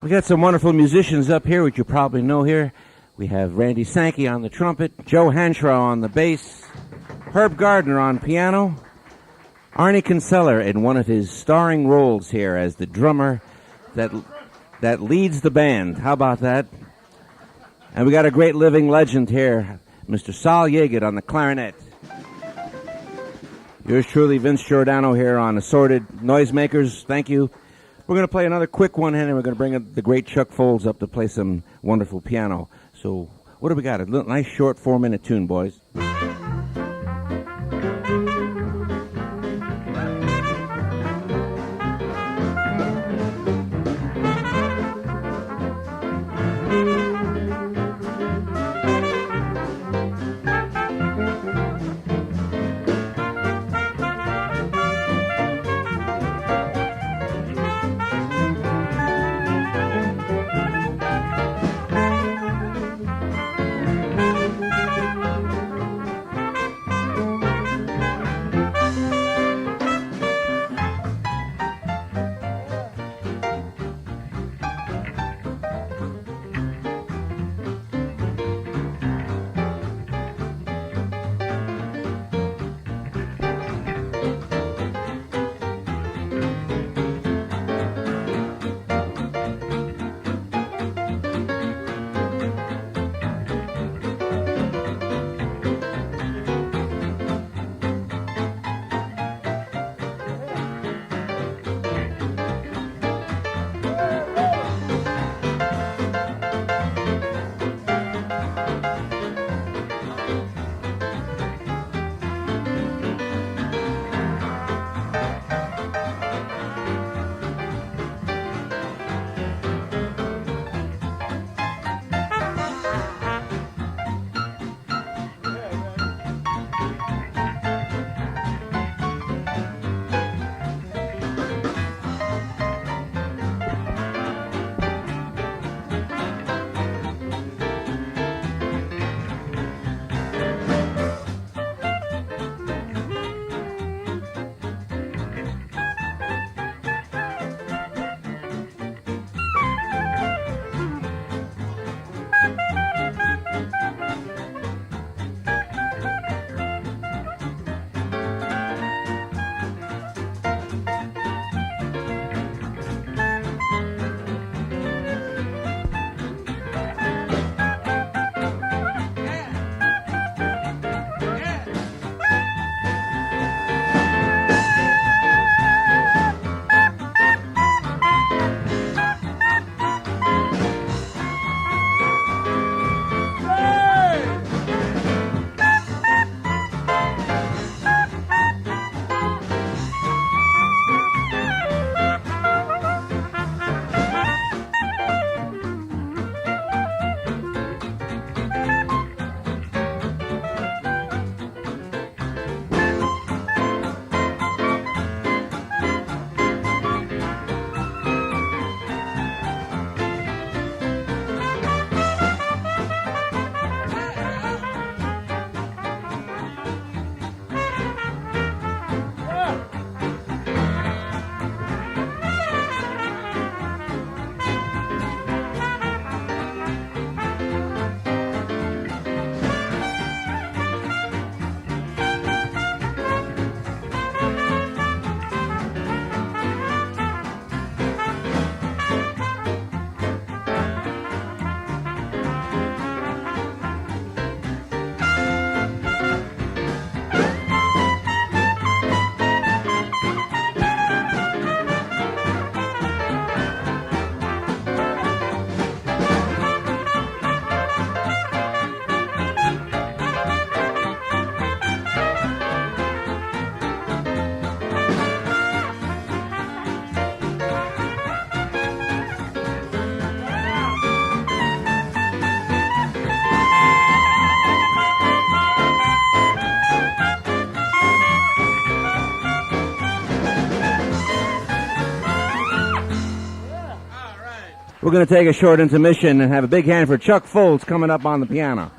We got some wonderful musicians up here, which you probably know here. We have Randy Sankey on the trumpet, Joe Hanshaw on the bass, Herb Gardner on piano, Arnie Kinseller in one of his starring roles here as the drummer that leads the band. How about that? And we got a great living legend here, Mr. Sol Yeaget on the clarinet. Yours truly, Vince Giordano here on Assorted Noisemakers. Thank you. We're going to play another quick one, and we're going to bring the great Chuck Folds up to play some wonderful piano. So what do we got? A little, nice short 4-minute tune, boys. We're going to take a short intermission and have a big hand for Chuck Folds coming up on the piano.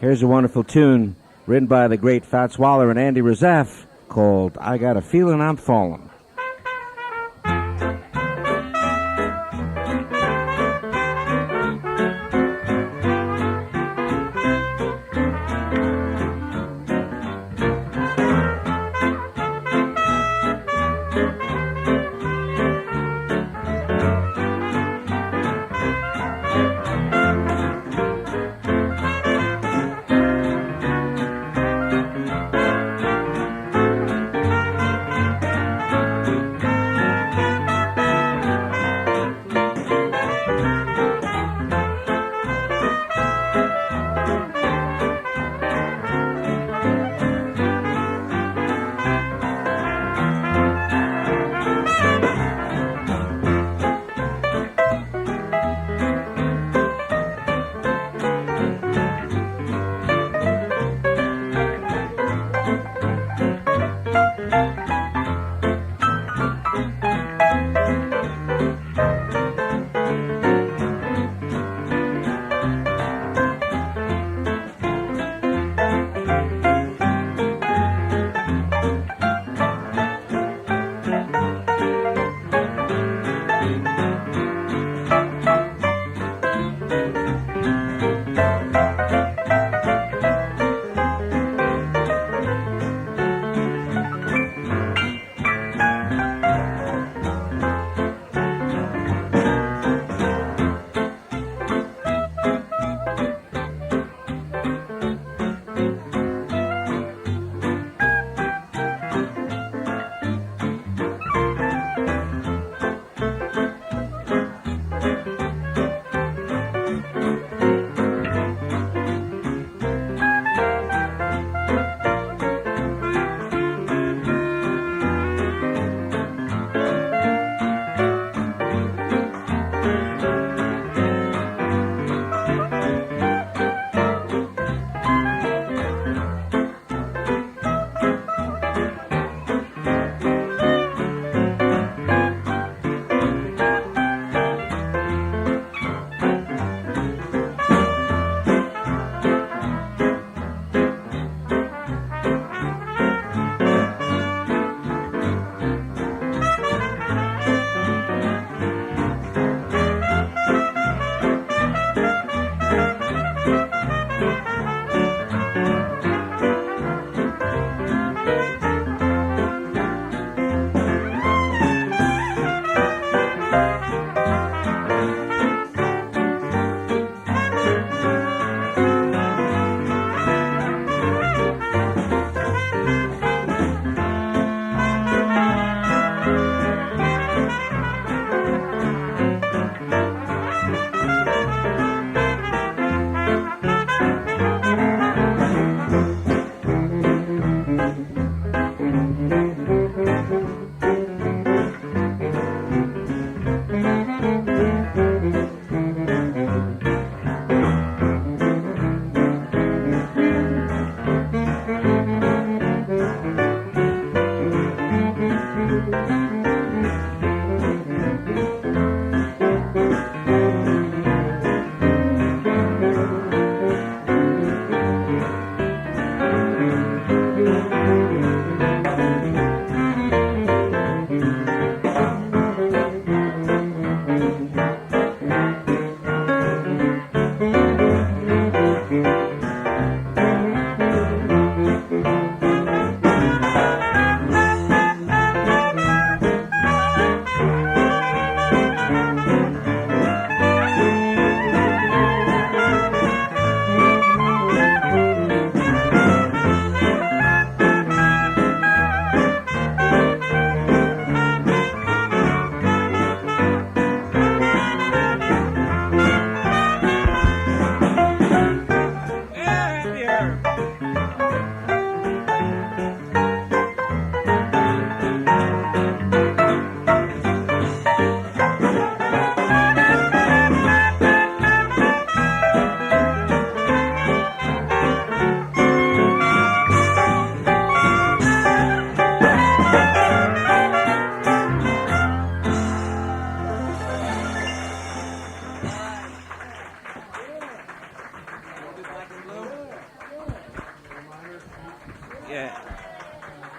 Here's a wonderful tune written by the great Fats Waller and Andy Razaf called I Got a Feeling I'm Falling.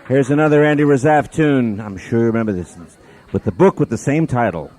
Here's another Andy Razaf tune. I'm sure you remember this. With the book with the same title.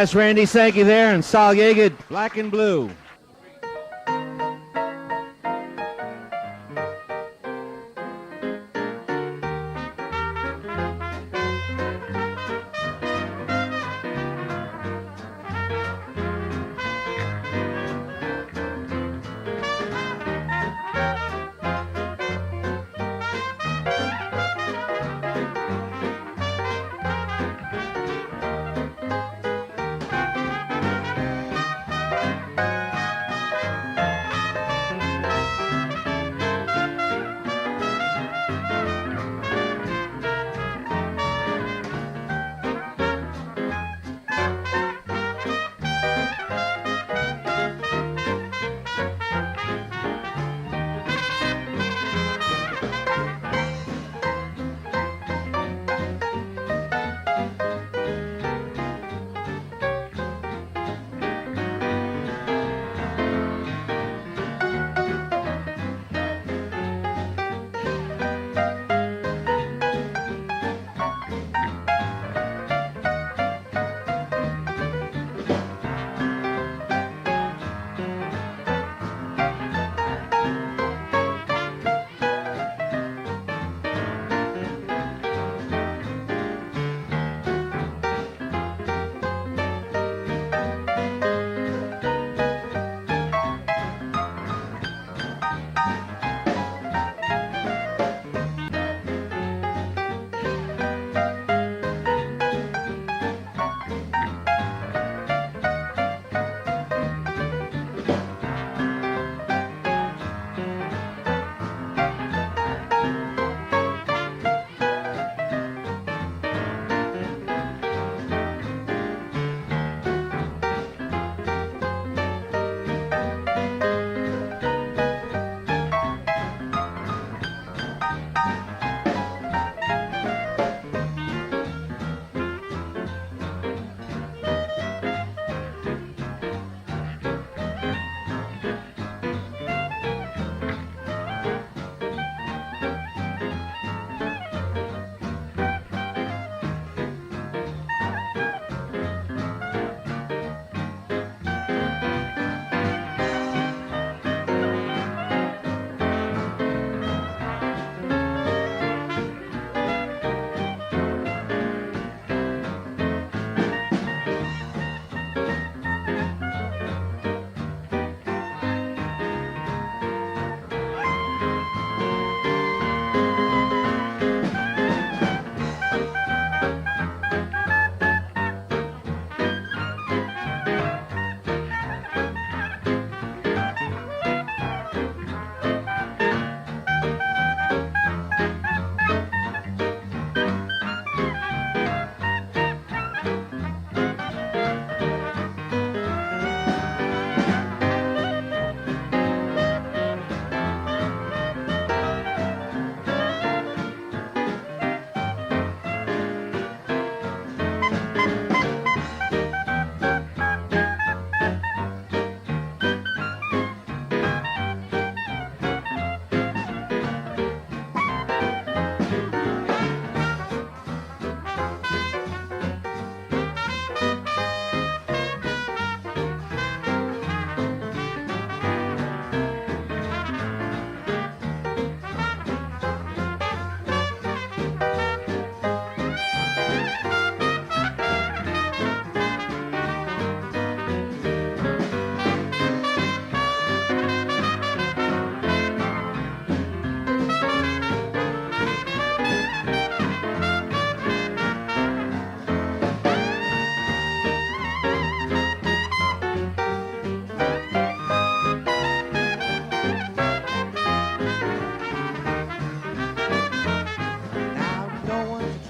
That's Randy Sankey there and Sol Yagid, Black and Blue.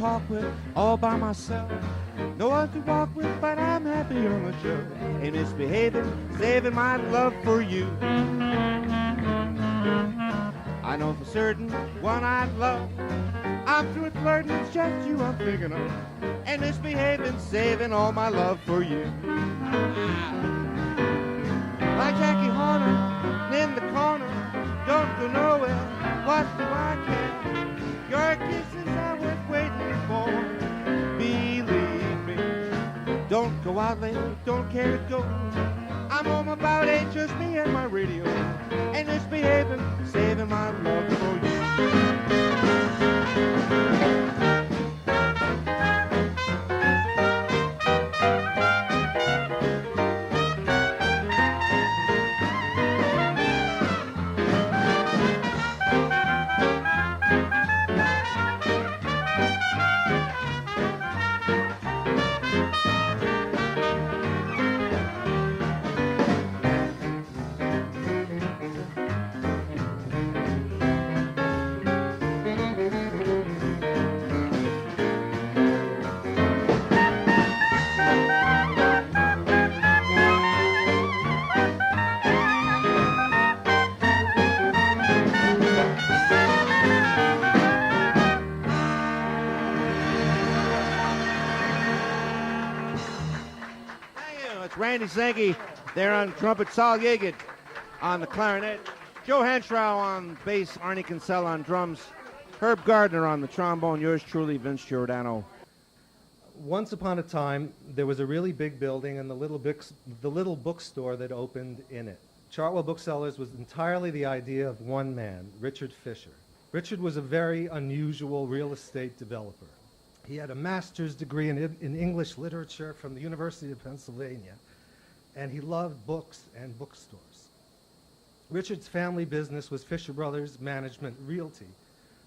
talk with, all by myself. No one to walk with, but I'm happy on the show. Ain't misbehaving, saving my love for you. I know for certain one I love. I'm through with flirting, it's just you I'm thinking of. And misbehaving, saving all my love for you. Like Jackie Horner, in the corner, don't go nowhere, what do I care? Your kisses are worth waiting for, believe me. Don't go out late, don't care to go. I'm home about 8, just me and my radio. And misbehaving, saving my love for you. Randy Sankey there on trumpet, Saul Yeaget on the clarinet, Joe Henshaw on bass, Arnie Kinsella on drums, Herb Gardner on the trombone, yours truly, Vince Giordano. Once upon a time, there was a really big building and the little bookstore that opened in it. Chartwell Booksellers was entirely the idea of one man, Richard Fisher. Richard was a very unusual real estate developer. He had a master's degree in English literature from the University of Pennsylvania, and he loved books and bookstores. Richard's family business was Fisher Brothers Management Realty,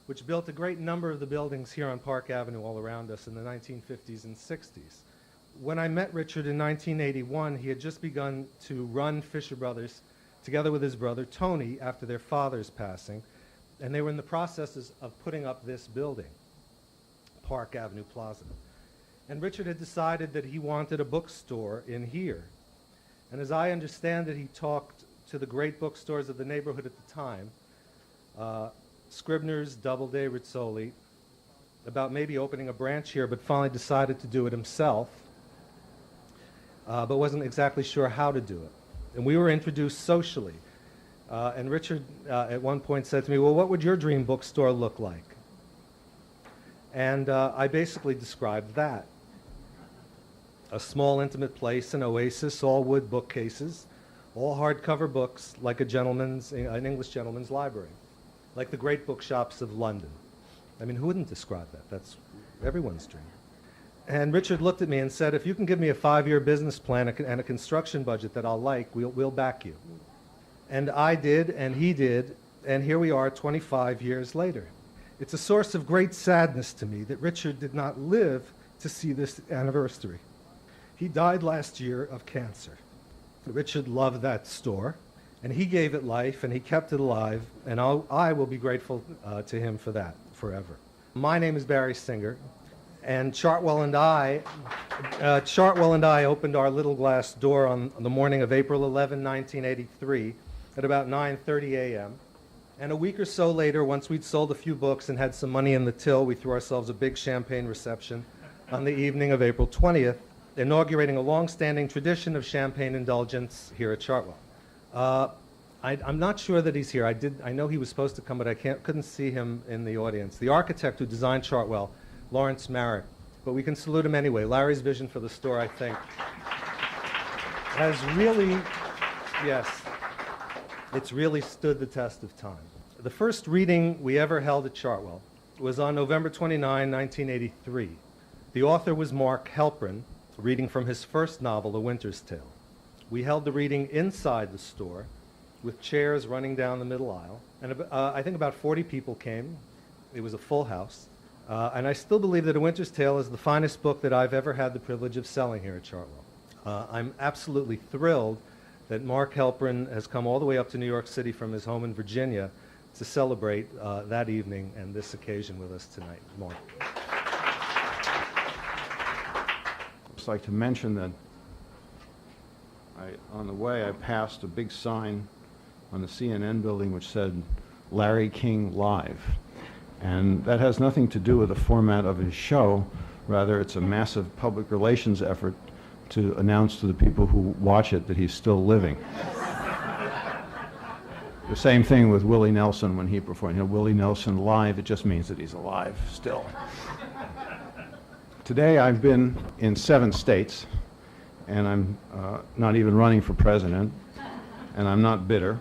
which built a great number of the buildings here on Park Avenue all around us in the 1950s and 60s. When I met Richard in 1981, he had just begun to run Fisher Brothers together with his brother Tony after their father's passing, and they were in the processes of putting up this building, Park Avenue Plaza. And Richard had decided that he wanted a bookstore in here. And as I understand it, he talked to the great bookstores of the neighborhood at the time, Scribner's, Doubleday, Rizzoli, about maybe opening a branch here, but finally decided to do it himself, but wasn't exactly sure how to do it. And we were introduced socially. And Richard at one point said to me, well, what would your dream bookstore look like? And I basically described that. A small, intimate place, an oasis, all wood bookcases, all hardcover books, like an English gentleman's library, like the great bookshops of London. I mean, who wouldn't describe that? That's everyone's dream. And Richard looked at me and said, if you can give me a 5-year business plan and a construction budget that I'll like, we'll back you. And I did, and he did, and here we are 25 years later. It's a source of great sadness to me that Richard did not live to see this anniversary. He died last year of cancer. Richard loved that store, and he gave it life, and he kept it alive, and I will be grateful to him for that forever. My name is Barry Singer, and Chartwell and I opened our little glass door on the morning of April 11, 1983, at about 9:30 a.m. And a week or so later, once we'd sold a few books and had some money in the till, we threw ourselves a big champagne reception on the evening of April 20th, inaugurating a long-standing tradition of champagne indulgence here at Chartwell. I'm not sure that he's here. I know he was supposed to come, but I couldn't see him in the audience. The architect who designed Chartwell, Lawrence Merritt, but we can salute him anyway. Larry's vision for the store, I think, has really, yes, it's really stood the test of time. The first reading we ever held at Chartwell was on November 29, 1983. The author was Mark Halperin, reading from his first novel, A Winter's Tale. We held the reading inside the store with chairs running down the middle aisle, and I think about 40 people came. It was a full house, and I still believe that A Winter's Tale is the finest book that I've ever had the privilege of selling here at Chartwell. I'm absolutely thrilled that Mark Halperin has come all the way up to New York City from his home in Virginia to celebrate that evening and this occasion with us tonight. Mark. just like to mention that on the way I passed a big sign on the CNN building which said, Larry King Live. And that has nothing to do with the format of his show. Rather, it's a massive public relations effort to announce to the people who watch it that he's still living. The same thing with Willie Nelson when he performed. You know, Willie Nelson Live, it just means that he's alive still. Today I've been in 7 states, and I'm not even running for president, and I'm not bitter.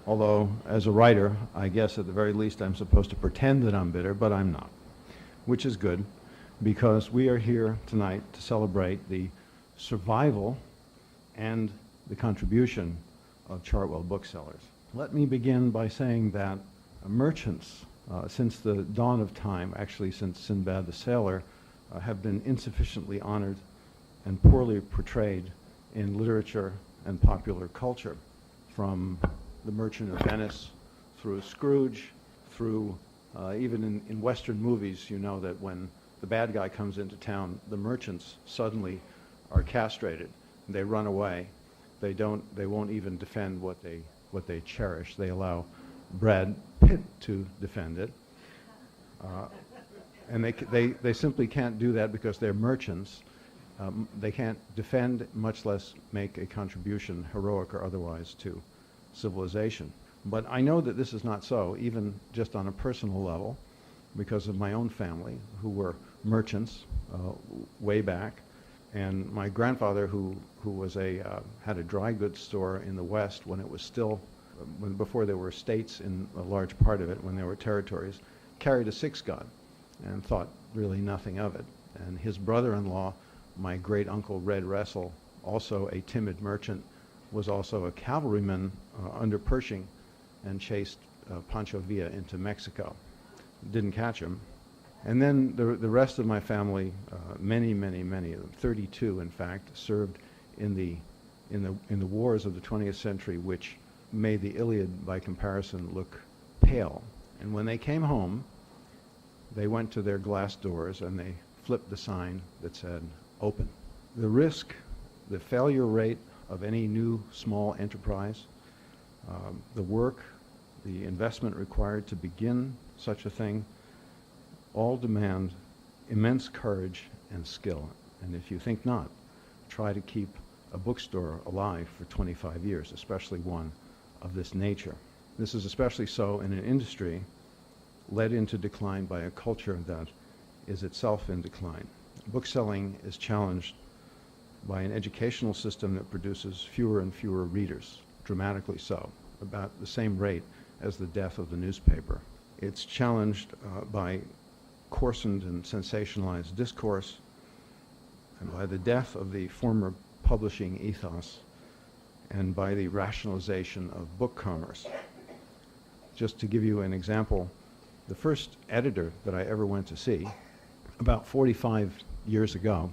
Although, as a writer, I guess at the very least I'm supposed to pretend that I'm bitter, but I'm not, which is good, because we are here tonight to celebrate the survival and the contribution of Chartwell Booksellers. Let me begin by saying that merchants, since the dawn of time, actually since Sinbad the Sailor, have been insufficiently honored and poorly portrayed in literature and popular culture, from The Merchant of Venice, through Scrooge, through even in Western movies, you know that when the bad guy comes into town, the merchants suddenly are castrated. They run away. They won't even defend what they cherish. They allow Brad Pitt to defend it. And they simply can't do that because they're merchants. They can't defend, much less make a contribution, heroic or otherwise, to civilization. But I know that this is not so, even just on a personal level, because of my own family, who were merchants way back. And my grandfather, who was had a dry goods store in the West when it was still, before there were states in a large part of it, when there were territories, carried a 6-gun and thought really nothing of it. And his brother-in-law, my great-uncle Red Wrestle, also a timid merchant, was also a cavalryman under Pershing and chased Pancho Villa into Mexico. Didn't catch him. And then the rest of my family, many of them, 32 in fact, served in the wars of the 20th century, which made the Iliad by comparison look pale. And when they came home, they went to their glass doors and they flipped the sign that said, open. The risk, the failure rate of any new small enterprise, the work, the investment required to begin such a thing, all demand immense courage and skill. And if you think not, try to keep a bookstore alive for 25 years, especially one of this nature. This is especially so in an industry led into decline by a culture that is itself in decline. Bookselling is challenged by an educational system that produces fewer and fewer readers, dramatically so, about the same rate as the death of the newspaper. It's challenged by coarsened and sensationalized discourse, and by the death of the former publishing ethos, and by the rationalization of book commerce. Just to give you an example, the first editor that I ever went to see, about 45 years ago,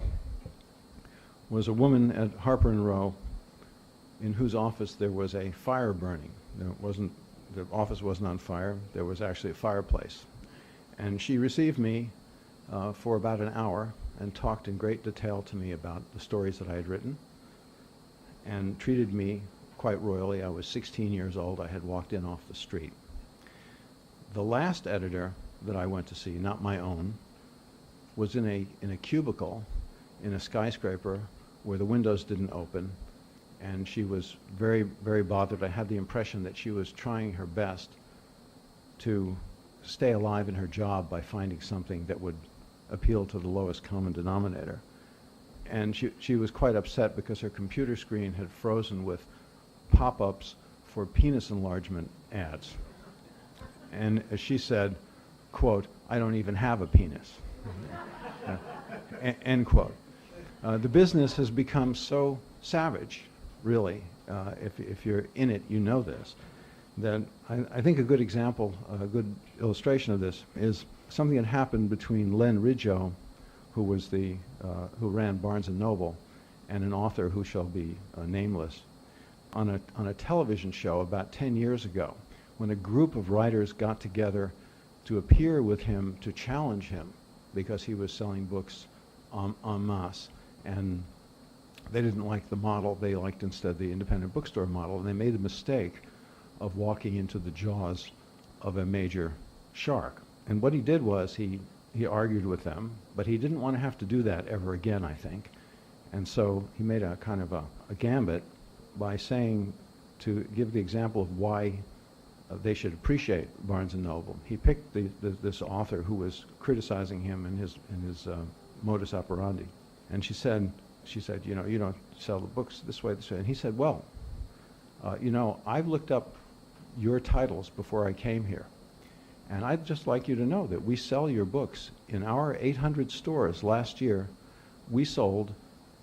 was a woman at Harper & Row in whose office there was a fire burning. The office wasn't on fire, there was actually a fireplace. And she received me for about an hour and talked in great detail to me about the stories that I had written, and treated me quite royally. I was 16 years old. I had walked in off the street. The last editor that I went to see, not my own, was in a cubicle in a skyscraper where the windows didn't open, and she was very, very bothered. I had the impression that she was trying her best to stay alive in her job by finding something that would appeal to the lowest common denominator. And she was quite upset because her computer screen had frozen with pop-ups for penis enlargement ads. And as she said, quote, "I don't even have a penis." End quote. The business has become so savage, really, if you're in it, you know this, that I think a good example, a good illustration of this is something that happened between Len Ridgeo, who was who ran Barnes & Noble, and an author who shall be nameless, on a television show about 10 years ago, when a group of writers got together to appear with him to challenge him because he was selling books en masse. and they didn't like the model. They liked instead the independent bookstore model, and they made the mistake of walking into the jaws of a major shark. And what he did was he argued with them, but he didn't want to have to do that ever again, I think. And so he made a kind of a gambit by saying, to give the example of why they should appreciate Barnes & Noble. He picked this author who was criticizing him in his modus operandi. And she said, you know, you don't sell the books this way. And he said, well, you know, I've looked up your titles before I came here. And I'd just like you to know that we sell your books. In our 800 stores last year, we sold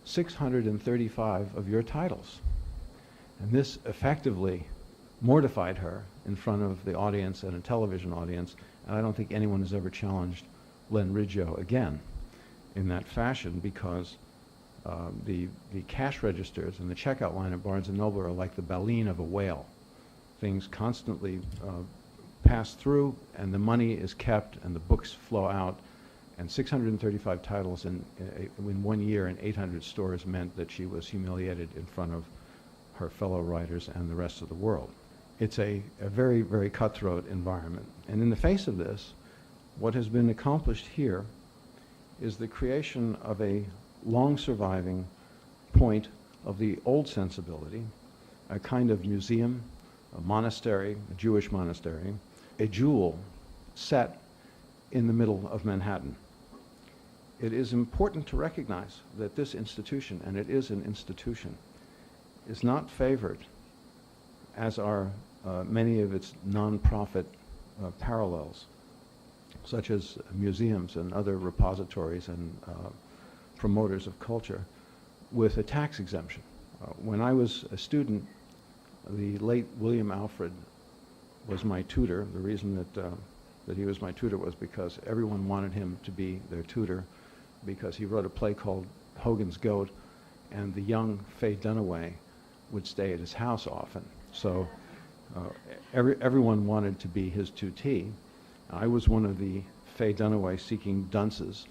635 of your titles. And this effectively mortified her in front of the audience and a television audience. And I don't think anyone has ever challenged Len Riggio again in that fashion, because the cash registers and the checkout line at Barnes & Noble are like the baleen of a whale. Things constantly pass through, and the money is kept, and the books flow out. And 635 titles in 1 year in 800 stores meant that she was humiliated in front of her fellow writers and the rest of the world. It's a very, very cutthroat environment. And in the face of this, what has been accomplished here is the creation of a long-surviving point of the old sensibility, a kind of museum, a monastery, a Jewish monastery, a jewel set in the middle of Manhattan. It is important to recognize that this institution, and it is an institution, is not favored, as are many of its non-profit parallels, such as museums and other repositories and promoters of culture, with a tax exemption. When I was a student, the late William Alfred was my tutor. The reason that he was my tutor was because everyone wanted him to be their tutor, because he wrote a play called Hogan's Goat, and the young Faye Dunaway would stay at his house often. So everyone wanted to be his tutee. I was one of the Faye Dunaway seeking dunces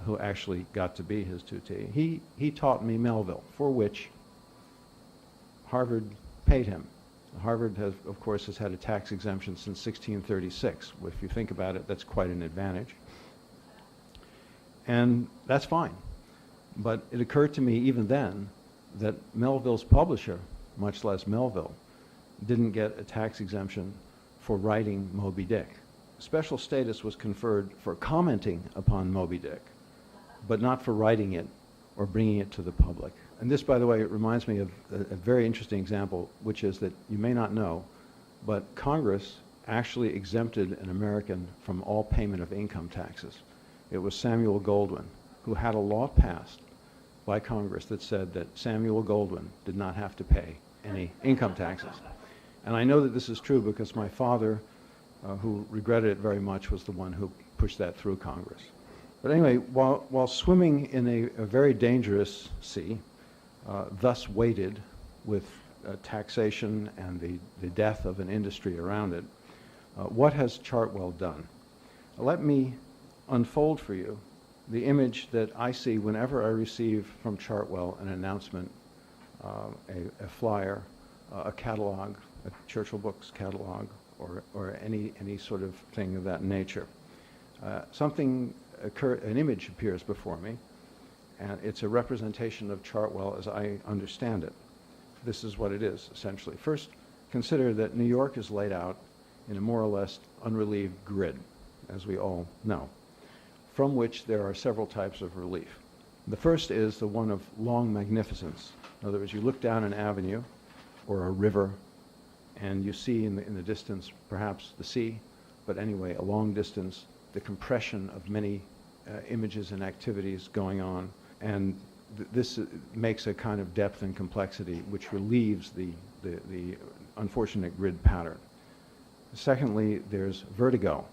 who actually got to be his tutee. He taught me Melville, for which Harvard paid him. Harvard, of course, has had a tax exemption since 1636. If you think about it, that's quite an advantage. And that's fine. But it occurred to me even then that Melville's publisher, much less Melville, didn't get a tax exemption for writing Moby Dick. Special status was conferred for commenting upon Moby Dick, but not for writing it or bringing it to the public. And this, by the way, reminds me of a very interesting example, which is that you may not know, but Congress actually exempted an American from all payment of income taxes. It was Samuel Goldwyn, who had a law passed by Congress that said that Samuel Goldwyn did not have to pay any income taxes. And I know that this is true because my father, who regretted it very much, was the one who pushed that through Congress. But anyway, while swimming in a very dangerous sea, thus weighted with taxation and the death of an industry around it, what has Chartwell done? Let me unfold for you the image that I see whenever I receive from Chartwell an announcement, a flyer, a catalog, a Churchill Books catalog, or any sort of thing of that nature. An image appears before me, and it's a representation of Chartwell as I understand it. This is what it is, essentially. First, consider that New York is laid out in a more or less unrelieved grid, as we all know, from which there are several types of relief. The first is the one of long magnificence. In other words, you look down an avenue or a river, and you see in the distance perhaps the sea, but anyway, a long distance, the compression of many images and activities going on, and this makes a kind of depth and complexity which relieves the unfortunate grid pattern. Secondly, there's vertigo,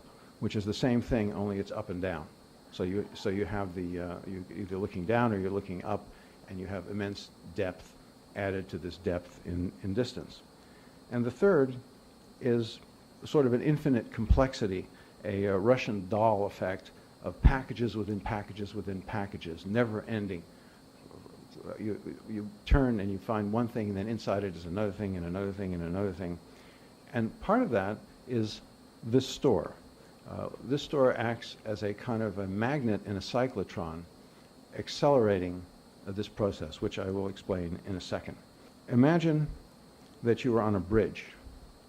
which is the same thing, only it's up and down. So you have you're either looking down or you're looking up, and you have immense depth added to this depth in distance. And the third is sort of an infinite complexity, a Russian doll effect of packages within packages within packages, never ending, You turn and you find one thing, and then inside it is another thing and another thing and another thing. And part of that is this store. This store acts as a kind of a magnet in a cyclotron, accelerating this process, which I will explain in a second. Imagine that you were on a bridge,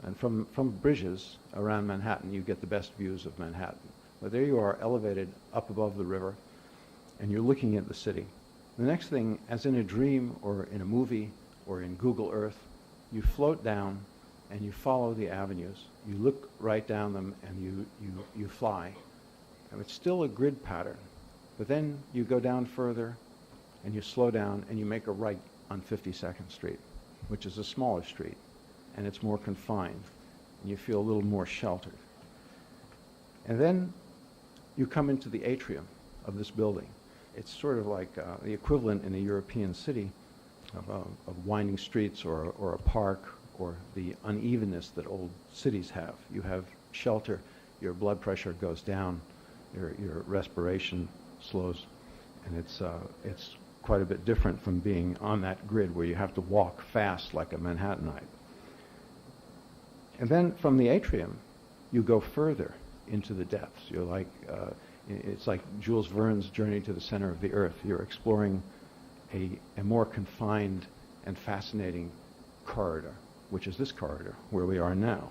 and from bridges around Manhattan, you get the best views of Manhattan. But there you are, elevated up above the river, and you're looking at the city. The next thing, as in a dream or in a movie or in Google Earth, you float down and you follow the avenues. You look right down them and you fly. And it's still a grid pattern. But then you go down further and you slow down and you make a right on 52nd Street, which is a smaller street, and it's more confined, and you feel a little more sheltered. And then you come into the atrium of this building. It's sort of like the equivalent in a European city of winding streets or a park, or the unevenness that old cities have. You have shelter, your blood pressure goes down, your respiration slows, and it's quite a bit different from being on that grid where you have to walk fast like a Manhattanite. And then from the atrium, you go further into the depths. You're like, it's like Jules Verne's Journey to the Center of the Earth. You're exploring a more confined and fascinating corridor, which is this corridor where we are now.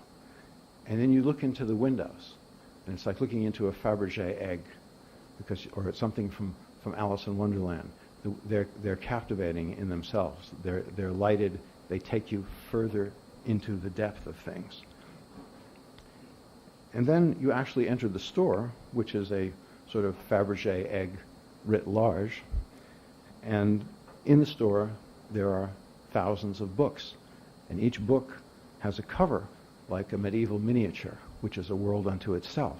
And then you look into the windows, and it's like looking into a Fabergé egg, or it's something from Alice in Wonderland. They're captivating in themselves. They're lighted. They take you further into the depth of things. And then you actually enter the store, which is a sort of Fabergé egg writ large. And in the store, there are thousands of books. And each book has a cover like a medieval miniature, which is a world unto itself.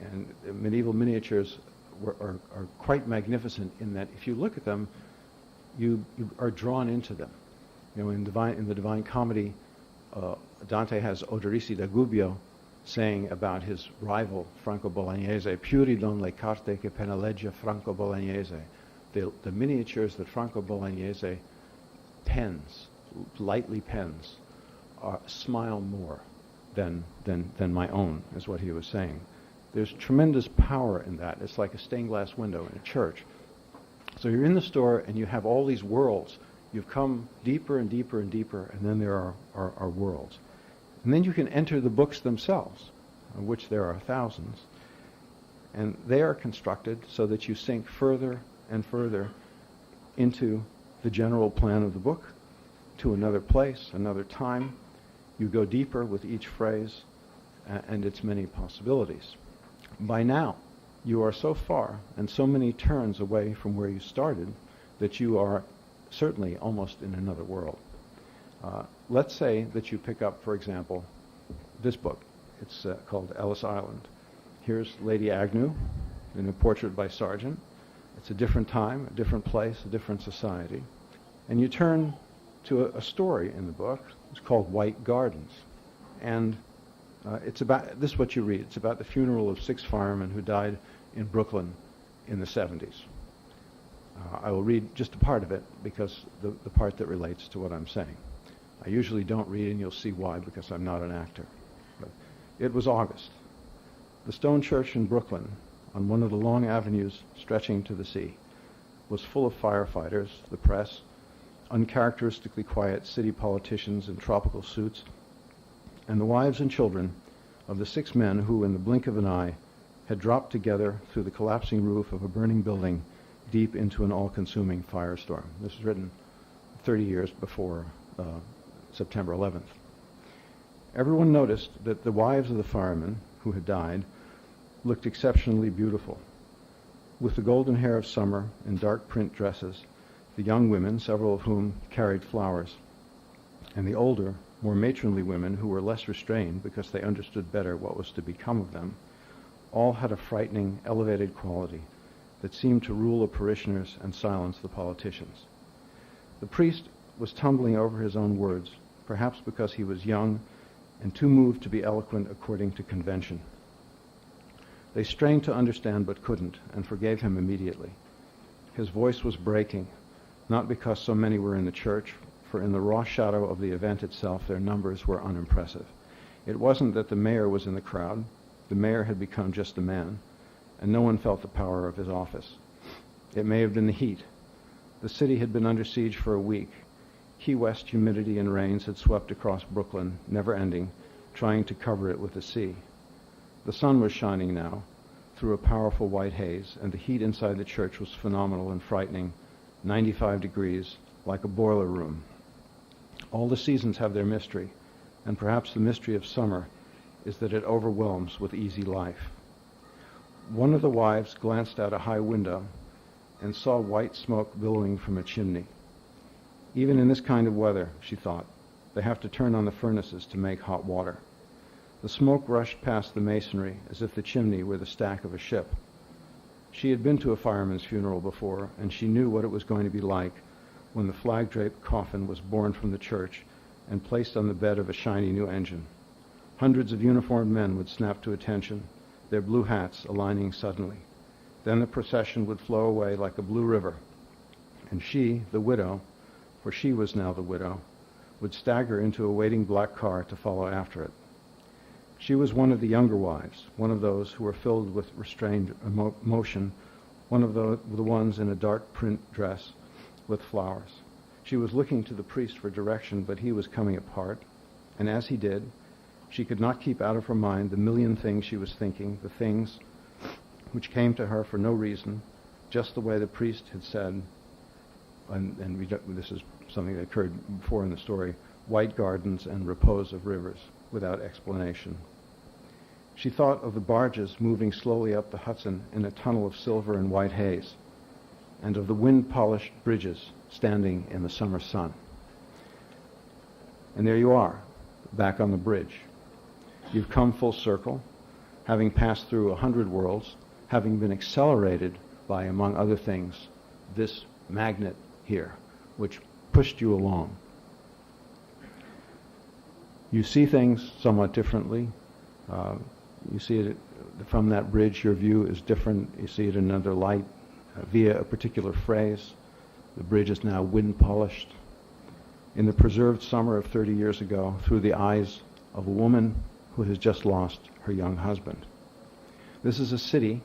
And medieval miniatures are quite magnificent in that if you look at them, you are drawn into them. You know, in the Divine Comedy, Dante has Odorisi da Gubbio saying about his rival Franco Bolognese, "Puri don le carte che pennaleggia Franco Bolognese." The miniatures that Franco Bolognese pens, lightly pens, smile more than my own, is what he was saying. There's tremendous power in that. It's like a stained glass window in a church. So you're in the store and you have all these worlds. You've come deeper and deeper and deeper, and then there are worlds. And then you can enter the books themselves, of which there are thousands. And they are constructed so that you sink further and further into the general plan of the book, to another place, another time. You go deeper with each phrase and its many possibilities. By now, you are so far and so many turns away from where you started that you are certainly almost in another world. Let's say that you pick up, for example, this book. It's called Ellis Island. Here's Lady Agnew in a portrait by Sargent. It's a different time, a different place, a different society. And you turn to a story in the book. It's called White Gardens. And it's about, this is what you read. It's about the funeral of 6 firemen who died in Brooklyn in the 70s. I will read just a part of it because the part that relates to what I'm saying. I usually don't read, and you'll see why, because I'm not an actor. But it was August. The stone church in Brooklyn, on one of the long avenues stretching to the sea, was full of firefighters, the press, uncharacteristically quiet city politicians in tropical suits, and the wives and children of the 6 men who, in the blink of an eye, had dropped together through the collapsing roof of a burning building deep into an all-consuming firestorm. This was written 30 years before September 11th. Everyone noticed that the wives of the firemen who had died looked exceptionally beautiful. With the golden hair of summer in dark print dresses, the young women, several of whom carried flowers, and the older, more matronly women who were less restrained because they understood better what was to become of them, all had a frightening, elevated quality that seemed to rule the parishioners and silence the politicians. The priest was tumbling over his own words, perhaps because he was young and too moved to be eloquent according to convention. They strained to understand but couldn't, and forgave him immediately. His voice was breaking, not because so many were in the church, for in the raw shadow of the event itself, their numbers were unimpressive. It wasn't that the mayor was in the crowd. The mayor had become just a man, and no one felt the power of his office. It may have been the heat. The city had been under siege for a week. Key West humidity and rains had swept across Brooklyn, never ending, trying to cover it with the sea. The sun was shining now, through a powerful white haze, and the heat inside the church was phenomenal and frightening, 95 degrees, like a boiler room. All the seasons have their mystery, and perhaps the mystery of summer is that it overwhelms with easy life. One of the wives glanced out a high window and saw white smoke billowing from a chimney. Even in this kind of weather, she thought, they have to turn on the furnaces to make hot water. The smoke rushed past the masonry as if the chimney were the stack of a ship. She had been to a fireman's funeral before, and she knew what it was going to be like when the flag-draped coffin was borne from the church and placed on the bed of a shiny new engine. Hundreds of uniformed men would snap to attention, their blue hats aligning suddenly. Then the procession would flow away like a blue river, and she, the widow, for she was now the widow, would stagger into a waiting black car to follow after it. She was one of the younger wives, one of those who were filled with restrained emotion, one of the ones in a dark print dress with flowers. She was looking to the priest for direction, but he was coming apart, and as he did, she could not keep out of her mind the million things she was thinking, the things which came to her for no reason, just the way the priest had said, this is something that occurred before in the story, white gardens and repose of rivers, without explanation. She thought of the barges moving slowly up the Hudson in a tunnel of silver and white haze, and of the wind-polished bridges standing in the summer sun. And there you are, back on the bridge. You've come full circle, having passed through 100 worlds, having been accelerated by, among other things, this magnet here, which pushed you along. You see things somewhat differently. You see it from that bridge, your view is different. You see it in another light via a particular phrase. The bridge is now wind-polished. In the preserved summer of 30 years ago, through the eyes of a woman who has just lost her young husband. This is a city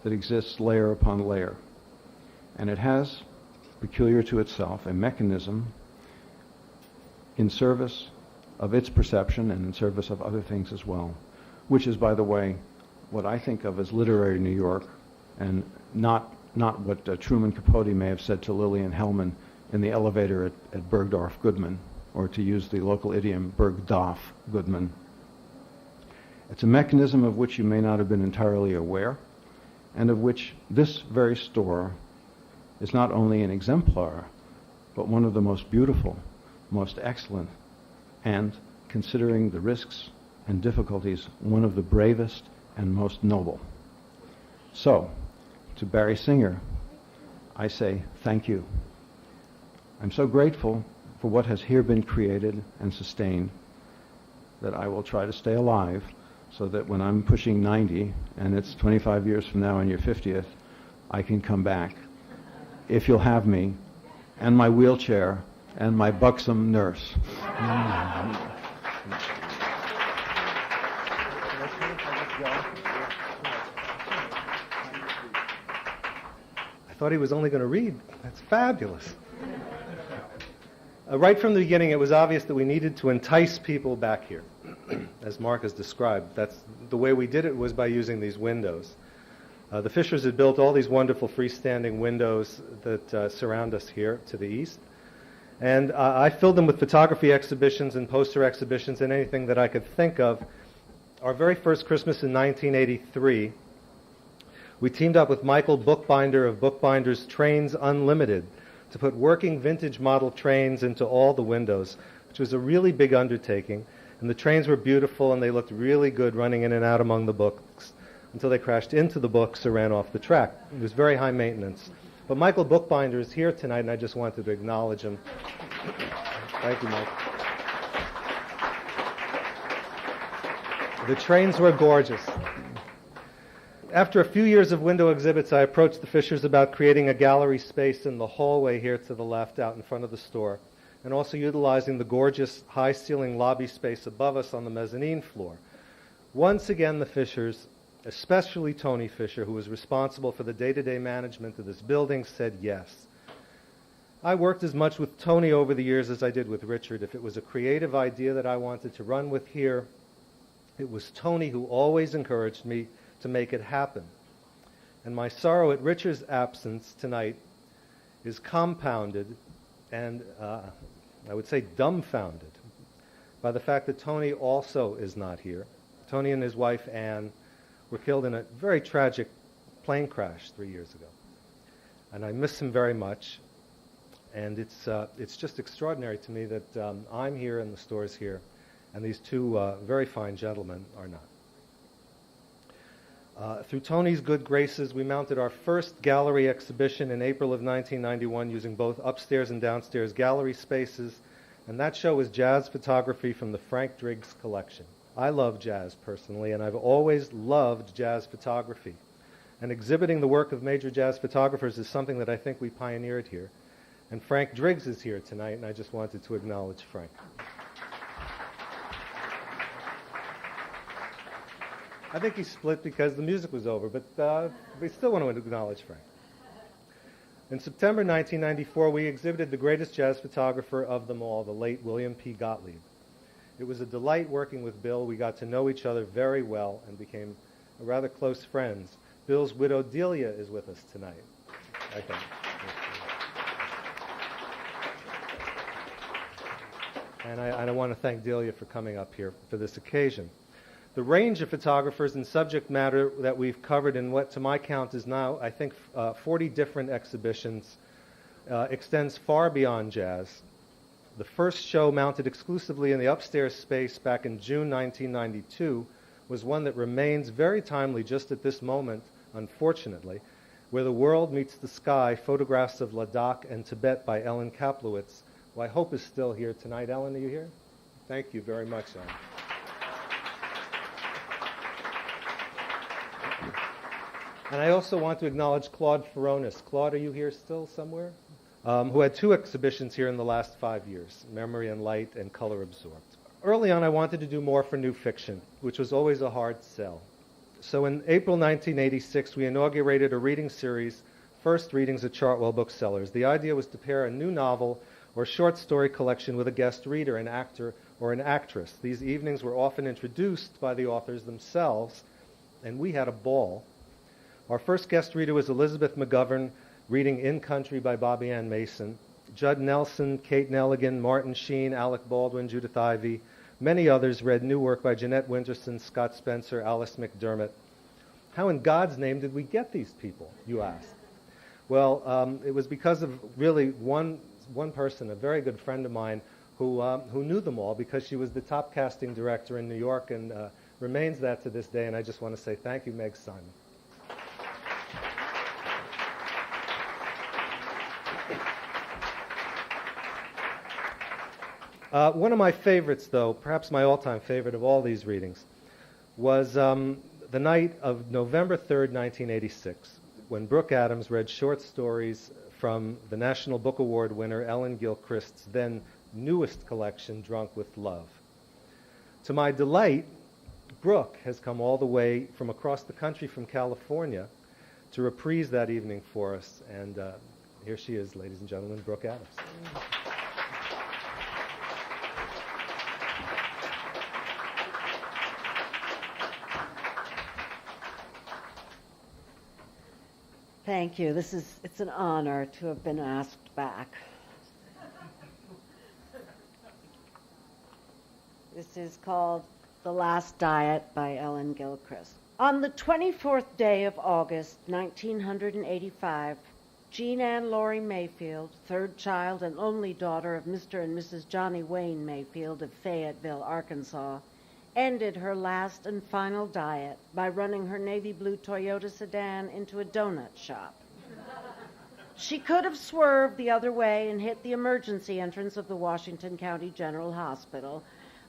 that exists layer upon layer, and it has, peculiar to itself, a mechanism in service of its perception and in service of other things as well, which is, by the way, what I think of as literary New York, and not what Truman Capote may have said to Lillian Hellman in the elevator at Bergdorf Goodman, or to use the local idiom, Bergdorf Goodman. It's a mechanism of which you may not have been entirely aware, and of which this very store is not only an exemplar, but one of the most beautiful, most excellent, and, considering the risks and difficulties, one of the bravest and most noble. So, to Barry Singer, I say thank you. I'm so grateful for what has here been created and sustained that I will try to stay alive so that when I'm pushing 90 and it's 25 years from now and your 50th, I can come back, if you'll have me, and my wheelchair, and my buxom nurse. I thought he was only going to read. That's fabulous. Right from the beginning, it was obvious that we needed to entice people back here, as Mark has described. That's the way we did it, was by using these windows. The Fishers had built all these wonderful freestanding windows that surround us here to the east. And I filled them with photography exhibitions and poster exhibitions and anything that I could think of. Our very first Christmas in 1983, we teamed up with Michael Bookbinder of Bookbinder's Trains Unlimited to put working vintage model trains into all the windows, which was a really big undertaking. And the trains were beautiful and they looked really good running in and out among the books until they crashed into the books or ran off the track. It was very high maintenance. But Michael Bookbinder is here tonight, and I just wanted to acknowledge him. Thank you, Mike. The trains were gorgeous. After a few years of window exhibits, I approached the Fishers about creating a gallery space in the hallway here to the left out in front of the store, and also utilizing the gorgeous high-ceiling lobby space above us on the mezzanine floor. Once again, the Fishers, especially Tony Fisher, who was responsible for the day-to-day management of this building, said yes. I worked as much with Tony over the years as I did with Richard. If it was a creative idea that I wanted to run with here, it was Tony who always encouraged me to make it happen. And my sorrow at Richard's absence tonight is compounded and, I would say, dumbfounded by the fact that Tony also is not here. Tony and his wife, Anne, were killed in a very tragic plane crash 3 years ago. And I miss him very much. And it's just extraordinary to me that I'm here and the store's here, and these two very fine gentlemen are not. Through Tony's good graces, we mounted our first gallery exhibition in April of 1991 using both upstairs and downstairs gallery spaces, and that show was jazz photography from the Frank Driggs collection. I love jazz personally, and I've always loved jazz photography. And exhibiting the work of major jazz photographers is something that I think we pioneered here. And Frank Driggs is here tonight, and I just wanted to acknowledge Frank. I think he split because the music was over, but we still want to acknowledge Frank. In September 1994, we exhibited the greatest jazz photographer of them all, the late William P. Gottlieb. It was a delight working with Bill. We got to know each other very well and became rather close friends. Bill's widow, Delia, is with us tonight, I think. And I want to thank Delia for coming up here for this occasion. The range of photographers and subject matter that we've covered in what, to my count, is now, I think, 40 different exhibitions extends far beyond jazz. The first show, mounted exclusively in the upstairs space back in June 1992, was one that remains very timely just at this moment, unfortunately, Where the World Meets the Sky, Photographs of Ladakh and Tibet by Ellen Kaplowitz, who I hope is still here tonight. Ellen, are you here? Thank you very much, Ellen. And I also want to acknowledge Claude Feronis. Claude, are you here still somewhere? Who had 2 exhibitions here in the last 5 years, Memory and Light and Color Absorbed. Early on, I wanted to do more for new fiction, which was always a hard sell. So in April 1986, we inaugurated a reading series, First Readings at Chartwell Booksellers. The idea was to pair a new novel or short story collection with a guest reader, an actor, or an actress. These evenings were often introduced by the authors themselves, and we had a ball. Our first guest reader was Elizabeth McGovern, reading In Country by Bobby Ann Mason. Judd Nelson, Kate Nelligan, Martin Sheen, Alec Baldwin, Judith Ivey. Many others read new work by Jeanette Winterson, Scott Spencer, Alice McDermott. How in God's name did we get these people, you ask? Well, it was because of really one person, a very good friend of mine, who knew them all because she was the top casting director in New York and remains that to this day. And I just want to say thank you, Meg Simon. One of my favorites, though, perhaps my all-time favorite of all these readings, was the night of November 3rd, 1986, when Brooke Adams read short stories from the National Book Award winner Ellen Gilchrist's then newest collection, Drunk with Love. To my delight, Brooke has come all the way from across the country from California to reprise that evening for us, and here she is, ladies and gentlemen, Brooke Adams. Thank you. It's an honor to have been asked back. This is called The Last Diet by Ellen Gilchrist. On the 24th day of August, 1985, Jean Ann Laurie Mayfield, third child and only daughter of Mr. and Mrs. Johnny Wayne Mayfield of Fayetteville, Arkansas, ended her last and final diet by running her navy blue Toyota sedan into a donut shop. She could have swerved the other way and hit the emergency entrance of the Washington County General Hospital,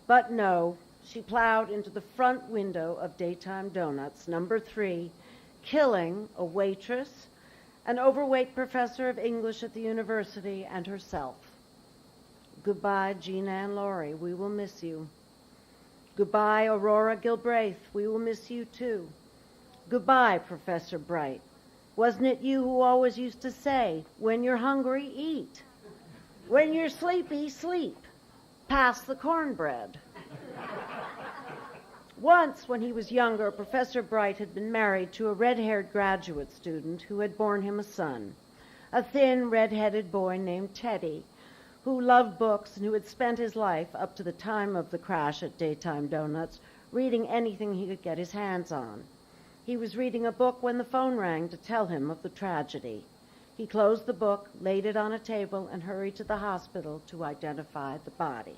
but no, she plowed into the front window of Daytime Donuts, number 3, killing a waitress, an overweight professor of English at the university, and herself. Goodbye, Jean Ann Laurie. We will miss you. Goodbye, Aurora Gilbraith. We will miss you too. Goodbye, Professor Bright. Wasn't it you who always used to say, when you're hungry, eat. When you're sleepy, sleep. Pass the cornbread. Once, when he was younger, Professor Bright had been married to a red-haired graduate student who had borne him a son, a thin, red-headed boy named Teddy, who loved books and who had spent his life, up to the time of the crash at Daytime Donuts, reading anything he could get his hands on. He was reading a book when the phone rang to tell him of the tragedy. He closed the book, laid it on a table, and hurried to the hospital to identify the body.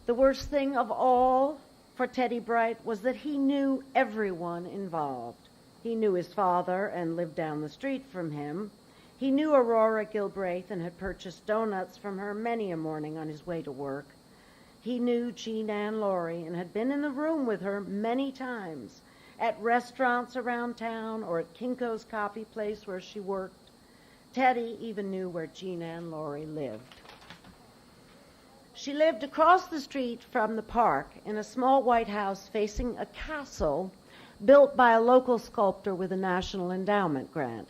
The worst thing of all for Teddy Bright was that he knew everyone involved. He knew his father and lived down the street from him. He knew Aurora Gilbraith and had purchased donuts from her many a morning on his way to work. He knew Jean Ann Laurie and had been in the room with her many times, at restaurants around town or at Kinko's coffee place where she worked. Teddy even knew where Jean Ann Laurie lived. She lived across the street from the park in a small white house facing a castle built by a local sculptor with a National Endowment grant.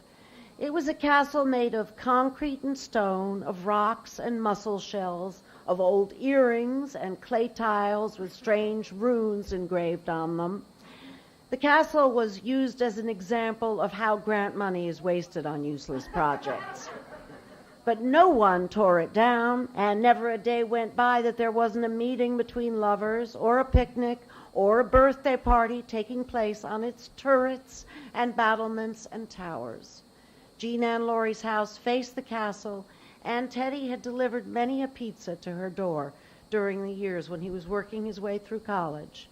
It was a castle made of concrete and stone, of rocks and mussel shells, of old earrings and clay tiles with strange runes engraved on them. The castle was used as an example of how grant money is wasted on useless projects. But no one tore it down, and never a day went by that there wasn't a meeting between lovers, or a picnic, or a birthday party taking place on its turrets and battlements and towers. Jean Ann Laurie's house faced the castle, and Teddy had delivered many a pizza to her door during the years when he was working his way through college.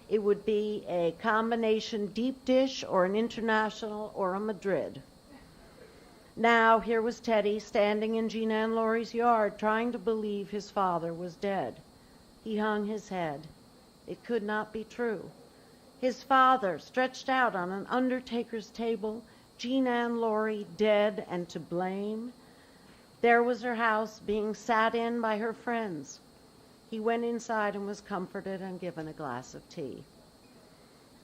It would be a combination deep dish or an international or a Madrid. Now, here was Teddy standing in Jean Ann Laurie's yard trying to believe his father was dead. He hung his head. It could not be true. His father, stretched out on an undertaker's table, Jean Ann Laurie dead and to blame. There was her house being sat in by her friends. He went inside and was comforted and given a glass of tea.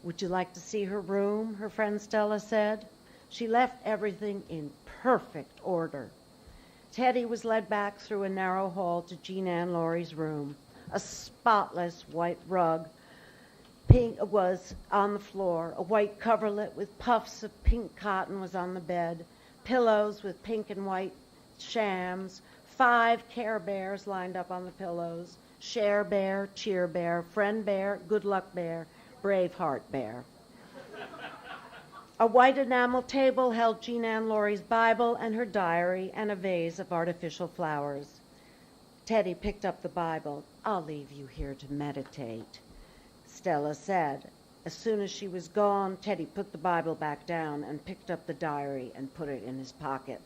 "Would you like to see her room?" her friend Stella said. She left everything in perfect order. Teddy was led back through a narrow hall to Jean Ann Laurie's room. A spotless white rug was on the floor. A white coverlet with puffs of pink cotton was on the bed. Pillows with pink and white shams. 5 Care Bears lined up on the pillows. Share Bear, Cheer Bear, Friend Bear, Good Luck Bear, Braveheart Bear. A white enamel table held Jean Ann Laurie's Bible and her diary and a vase of artificial flowers. Teddy picked up the Bible. "I'll leave you here to meditate," Stella said. As soon as she was gone, Teddy put the Bible back down and picked up the diary and put it in his pocket.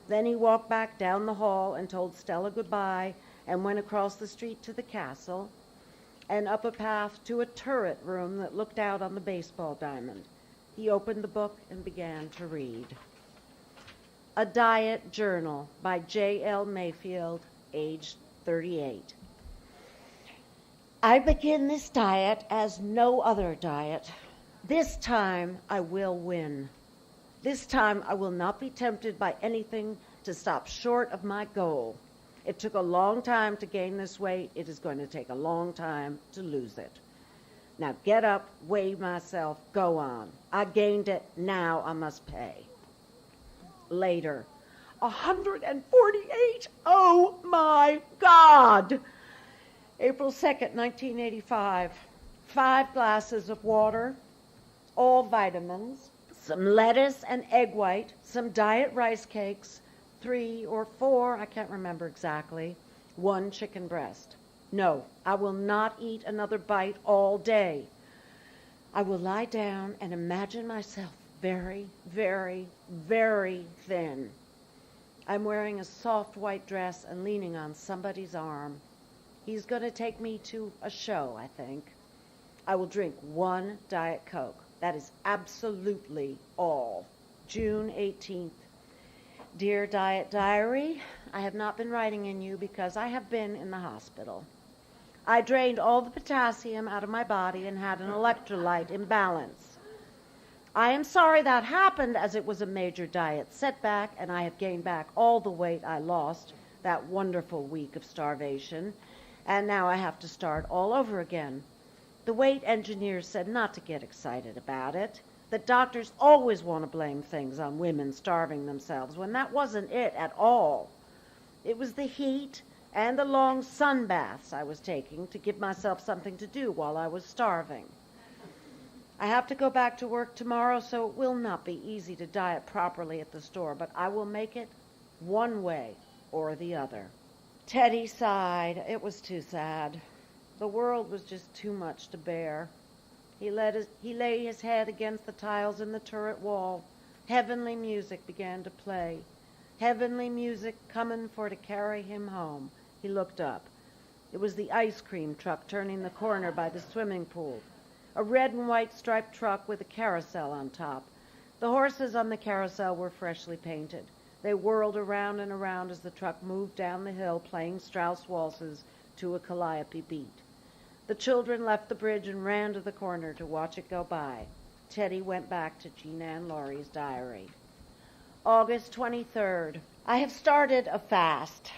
Then he walked back down the hall and told Stella goodbye and went across the street to the castle and up a path to a turret room that looked out on the baseball diamond. He opened the book and began to read. A Diet Journal by J.L. Mayfield, aged 38. I begin this diet as no other diet. This time I will win. This time I will not be tempted by anything to stop short of my goal. It took a long time to gain this weight. It is going to take a long time to lose it. Now get up, weigh myself, go on. I gained it, now I must pay. Later, 148, oh my God! April 2nd, 1985, 5 glasses of water, all vitamins, some lettuce and egg white, some diet rice cakes, 3 or 4, I can't remember exactly, 1 chicken breast. No, I will not eat another bite all day. I will lie down and imagine myself very, very, very thin. I'm wearing a soft white dress and leaning on somebody's arm. He's going to take me to a show, I think. I will drink 1 Diet Coke. That is absolutely all. June 18th. Dear Diet Diary, I have not been writing in you because I have been in the hospital. I drained all the potassium out of my body and had an electrolyte imbalance. I am sorry that happened, as it was a major diet setback, and I have gained back all the weight I lost that wonderful week of starvation, and now I have to start all over again. The weight engineers said not to get excited about it, that doctors always want to blame things on women starving themselves, when that wasn't it at all. It was the heat and the long sun baths I was taking to give myself something to do while I was starving. I have to go back to work tomorrow, so it will not be easy to diet properly at the store, but I will make it one way or the other. Teddy sighed. It was too sad. The world was just too much to bear. He lay his head against the tiles in the turret wall. Heavenly music began to play. Heavenly music coming for to carry him home. He looked up. It was the ice cream truck turning the corner by the swimming pool. A red and white striped truck with a carousel on top. The horses on the carousel were freshly painted. They whirled around and around as the truck moved down the hill, playing Strauss waltzes to a calliope beat. The children left the bridge and ran to the corner to watch it go by. Teddy went back to Jean Ann Laurie's diary. August 23rd. I have started a fast.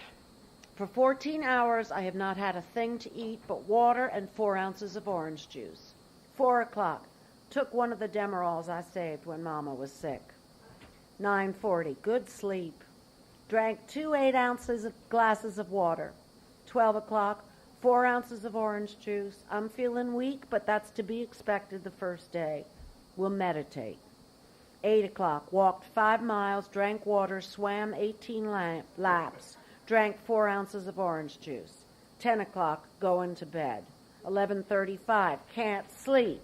For 14 hours, I have not had a thing to eat but water and 4 ounces of orange juice. 4 o'clock. Took one of the Demerols I saved when Mama was sick. 9:40. Good sleep. Drank 2 8-ounce glasses of water. 12 o'clock. 4 ounces of orange juice. I'm feeling weak, but that's to be expected the first day. We'll meditate. 8 o'clock. Walked 5 miles, drank water, swam 18 laps, drank 4 ounces of orange juice. 10 o'clock. Going to bed. 11:35. Can't sleep.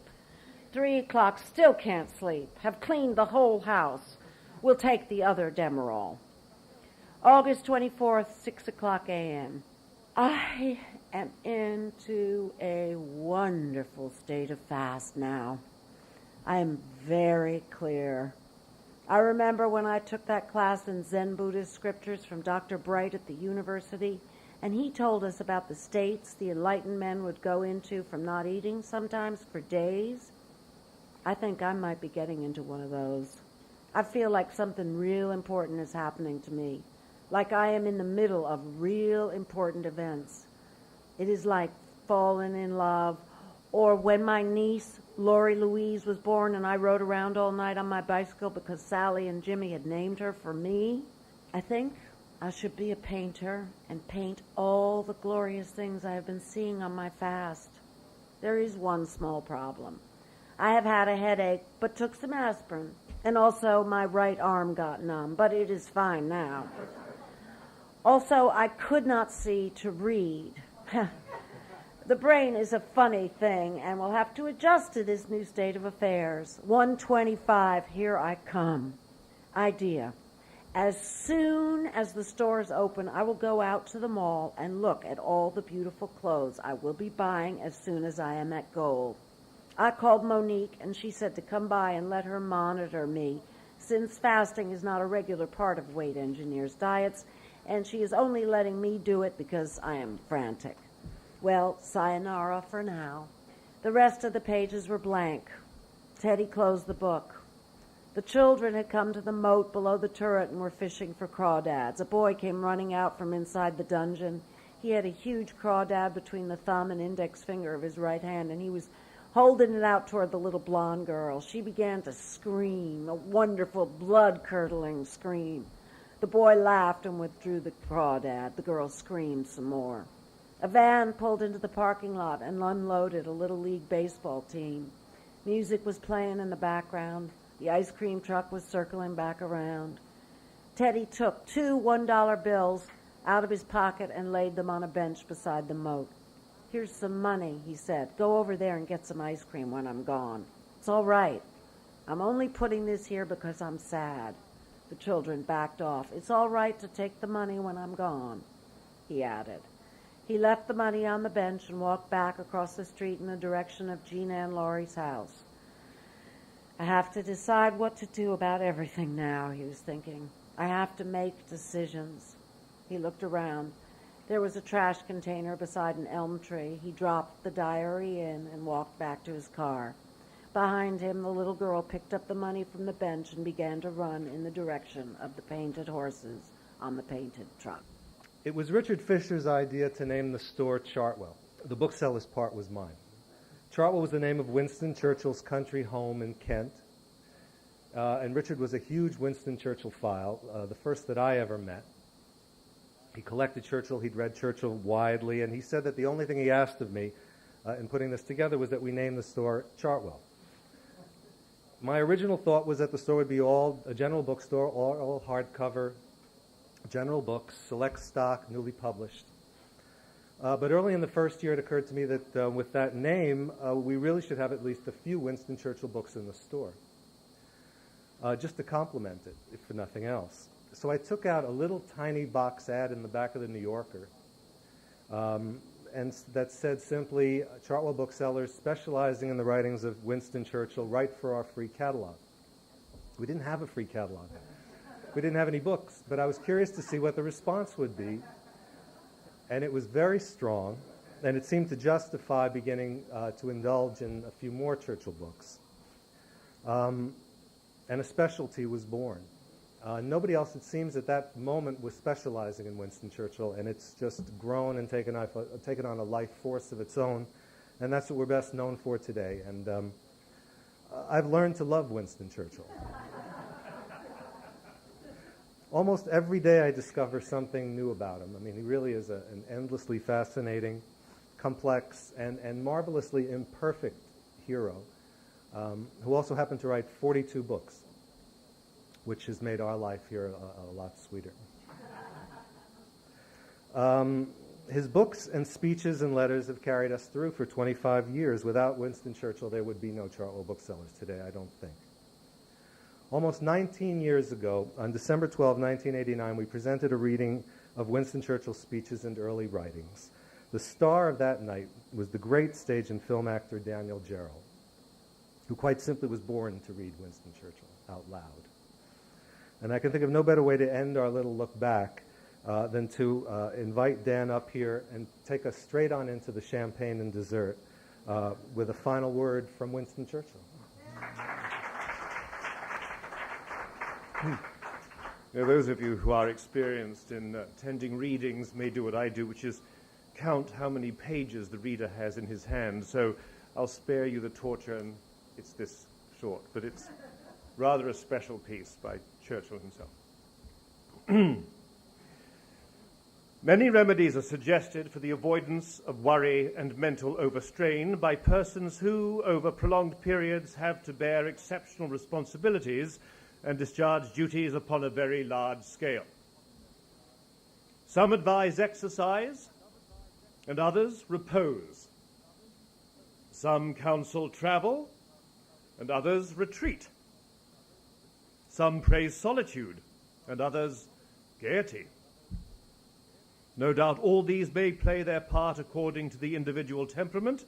3 o'clock. Still can't sleep. Have cleaned the whole house. We'll take the other Demerol. August 24th, 6 o'clock a.m. I am into a wonderful state of fast now. I am very clear. I remember when I took that class in Zen Buddhist scriptures from Dr. Bright at the university, and he told us about the states the enlightened men would go into from not eating, sometimes for days. I think I might be getting into one of those. I feel like something real important is happening to me, like I am in the middle of real important events. It is like falling in love, or when my niece, Lori Louise, was born and I rode around all night on my bicycle because Sally and Jimmy had named her for me. I think I should be a painter and paint all the glorious things I have been seeing on my fast. There is one small problem. I have had a headache, but took some aspirin. And also my right arm got numb, but it is fine now. Also, I could not see to read. The brain is a funny thing, and will have to adjust to this new state of affairs. 1:25, here I come. Idea. As soon as the stores open, I will go out to the mall and look at all the beautiful clothes I will be buying as soon as I am at goal. I called Monique, and she said to come by and let her monitor me, since fasting is not a regular part of weight engineers' diets, and she is only letting me do it because I am frantic. Well, sayonara for now. The rest of the pages were blank. Teddy closed the book. The children had come to the moat below the turret and were fishing for crawdads. A boy came running out from inside the dungeon. He had a huge crawdad between the thumb and index finger of his right hand, and he was holding it out toward the little blonde girl. She began to scream, a wonderful, blood-curdling scream. The boy laughed and withdrew the crawdad. The girl screamed some more. A van pulled into the parking lot and unloaded a Little League baseball team. Music was playing in the background. The ice cream truck was circling back around. Teddy took 2 $1 bills out of his pocket and laid them on a bench beside the moat. Here's some money, he said. Go over there and get some ice cream when I'm gone. It's all right. I'm only putting this here because I'm sad. The children backed off. It's all right to take the money when I'm gone, he added. He left the money on the bench and walked back across the street in the direction of Jean Ann Laurie's house. I have to decide what to do about everything now, he was thinking. I have to make decisions. He looked around. There was a trash container beside an elm tree. He dropped the diary in and walked back to his car. Behind him, the little girl picked up the money from the bench and began to run in the direction of the painted horses on the painted truck. It was Richard Fisher's idea to name the store Chartwell. The booksellers part was mine. Chartwell was the name of Winston Churchill's country home in Kent. And Richard was a huge Winston Churchill file, the first that I ever met. He collected Churchill, he'd read Churchill widely, and he said that the only thing he asked of me in putting this together was that we name the store Chartwell. My original thought was that the store would be all a general bookstore, all hardcover, general books, select stock, newly published. But early in the first year, it occurred to me that with that name, we really should have at least a few Winston Churchill books in the store, just to complement it, if for nothing else. So I took out a little tiny box ad in the back of the New Yorker, and that said simply, Chartwell Booksellers, specializing in the writings of Winston Churchill, write for our free catalog. We didn't have a free catalog. We didn't have any books, but I was curious to see what the response would be, and it was very strong, and it seemed to justify beginning to indulge in a few more Churchill books. And a specialty was born. Nobody else, it seems, at that moment was specializing in Winston Churchill, and it's just grown and taken on a life force of its own, and that's what we're best known for today. And I've learned to love Winston Churchill. Almost every day I discover something new about him. I mean, he really is an endlessly fascinating, complex, and marvelously imperfect hero, who also happened to write 42 books, which has made our life here a lot sweeter. His books and speeches and letters have carried us through for 25 years. Without Winston Churchill, there would be no Chartwell Booksellers today, I don't think. Almost 19 years ago, on December 12, 1989, we presented a reading of Winston Churchill's speeches and early writings. The star of that night was the great stage and film actor Daniel Gerald, who quite simply was born to read Winston Churchill out loud. And I can think of no better way to end our little look back than to invite Dan up here and take us straight on into the champagne and dessert with a final word from Winston Churchill. Now, those of you who are experienced in attending readings may do what I do, which is count how many pages the reader has in his hand. So I'll spare you the torture, and it's this short, but it's rather a special piece by Churchill himself. Many remedies are suggested for the avoidance of worry and mental overstrain by persons who, over prolonged periods, have to bear exceptional responsibilities and discharge duties upon a very large scale. Some advise exercise, and others repose. Some counsel travel, and others retreat. Some praise solitude, and others gaiety. No doubt all these may play their part according to the individual temperament,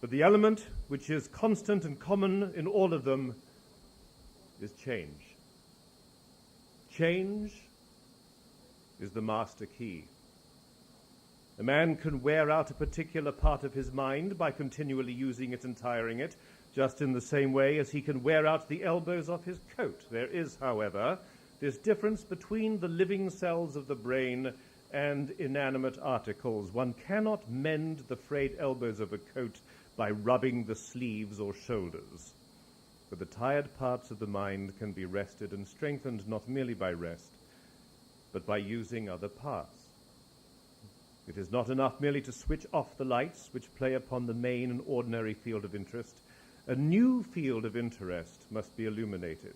but the element which is constant and common in all of them is change. Change is the master key. A man can wear out a particular part of his mind by continually using it and tiring it, just in the same way as he can wear out the elbows of his coat. There is, however, this difference between the living cells of the brain and inanimate articles. One cannot mend the frayed elbows of a coat by rubbing the sleeves or shoulders. But the tired parts of the mind can be rested and strengthened not merely by rest, but by using other parts. It is not enough merely to switch off the lights which play upon the main and ordinary field of interest. A new field of interest must be illuminated.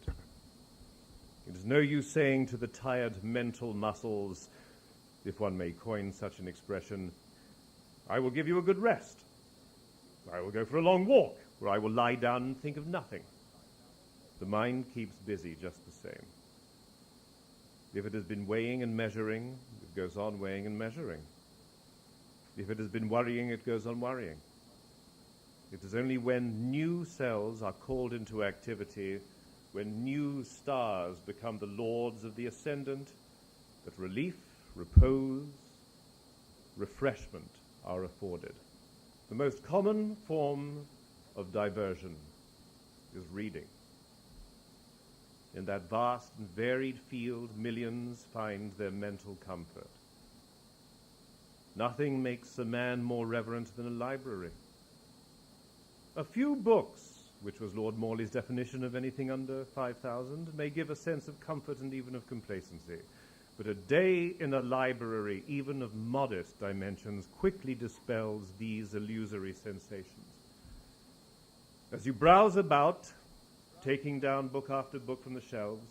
It is no use saying to the tired mental muscles, if one may coin such an expression, I will give you a good rest. I will go for a long walk, or I will lie down and think of nothing. The mind keeps busy just the same. If it has been weighing and measuring, it goes on weighing and measuring. If it has been worrying, it goes on worrying. It is only when new cells are called into activity, when new stars become the lords of the ascendant, that relief, repose, refreshment are afforded. The most common form of diversion is reading. In that vast and varied field, millions find their mental comfort. Nothing makes a man more reverent than a library. A few books, which was Lord Morley's definition of anything under 5,000, may give a sense of comfort and even of complacency. But a day in a library, even of modest dimensions, quickly dispels these illusory sensations. As you browse about, taking down book after book from the shelves,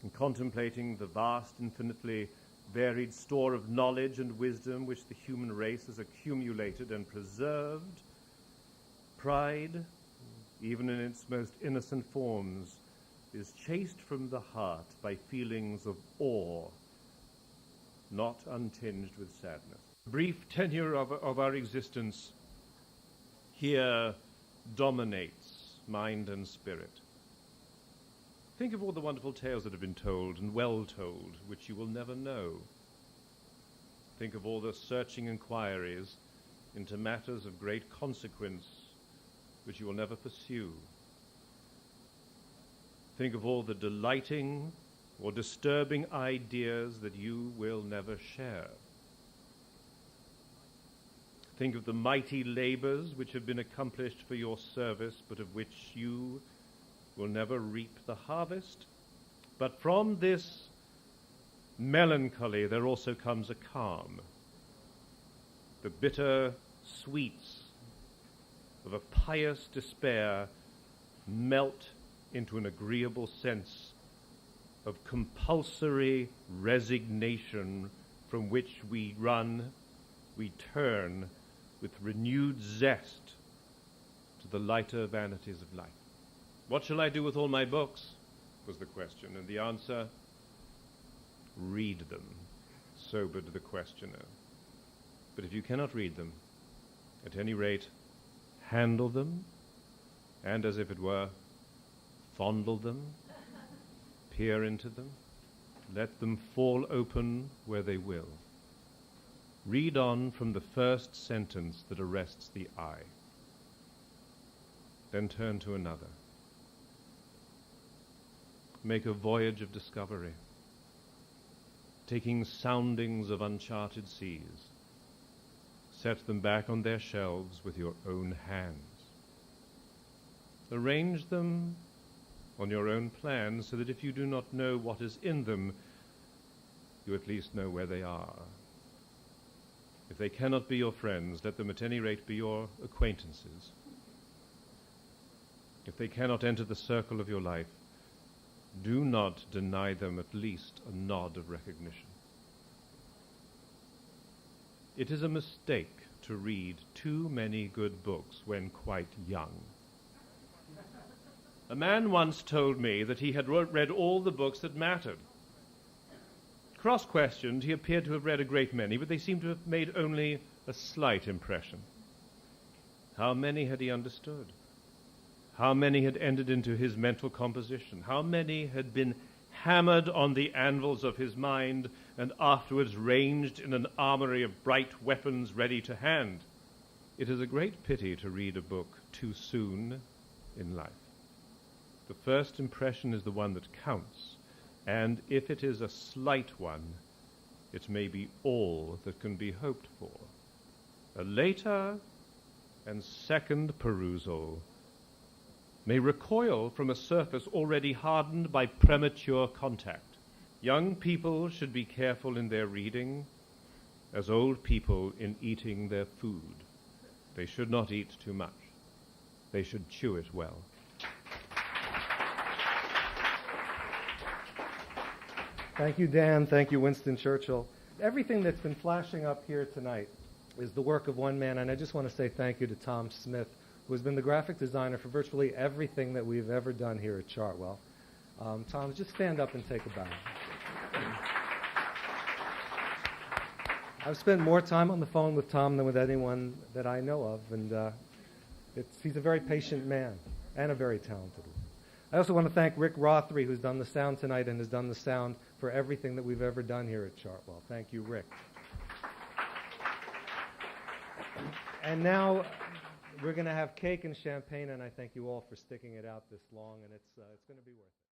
and contemplating the vast, infinitely varied store of knowledge and wisdom which the human race has accumulated and preserved, pride, even in its most innocent forms, is chased from the heart by feelings of awe, not untinged with sadness. The brief tenure of our existence here dominates mind and spirit. Think of all the wonderful tales that have been told and well told, which you will never know. Think of all the searching inquiries into matters of great consequence, which you will never pursue. Think of all the delighting or disturbing ideas that you will never share. Think of the mighty labors which have been accomplished for your service, but of which you will never reap the harvest. But from this melancholy there also comes a calm. The bitter sweets of a pious despair melt into an agreeable sense of compulsory resignation, from which we turn with renewed zest to the lighter vanities of life. What shall I do with all my books? Was the question, and the answer, read them, sobered the questioner. But if you cannot read them, at any rate, handle them, and as if it were, fondle them, peer into them, let them fall open where they will. Read on from the first sentence that arrests the eye. Then turn to another. Make a voyage of discovery, taking soundings of uncharted seas. Set them back on their shelves with your own hands. Arrange them on your own plan so that if you do not know what is in them, you at least know where they are. If they cannot be your friends, let them at any rate be your acquaintances. If they cannot enter the circle of your life, do not deny them at least a nod of recognition. It is a mistake to read too many good books when quite young. A man once told me that he had read all the books that mattered. Cross-questioned, he appeared to have read a great many, but they seemed to have made only a slight impression. How many had he understood? How many had entered into his mental composition? How many had been hammered on the anvils of his mind and afterwards ranged in an armory of bright weapons ready to hand? It is a great pity to read a book too soon in life. The first impression is the one that counts, and if it is a slight one, it may be all that can be hoped for. A later and second perusal may recoil from a surface already hardened by premature contact. Young people should be careful in their reading, as old people in eating their food. They should not eat too much. They should chew it well. Thank you, Dan. Thank you, Winston Churchill. Everything that's been flashing up here tonight is the work of one man, and I just want to say thank you to Tom Smith, who has been the graphic designer for virtually everything that we've ever done here at Chartwell. Tom, just stand up and take a bow. I've spent more time on the phone with Tom than with anyone that I know of, and He's a very patient man and a very talented one. I also want to thank Rick Rothery, who's done the sound tonight and has done the sound for everything that we've ever done here at Chartwell. Thank you, Rick. And now we're going to have cake and champagne, and I thank you all for sticking it out this long, and it's going to be worth it.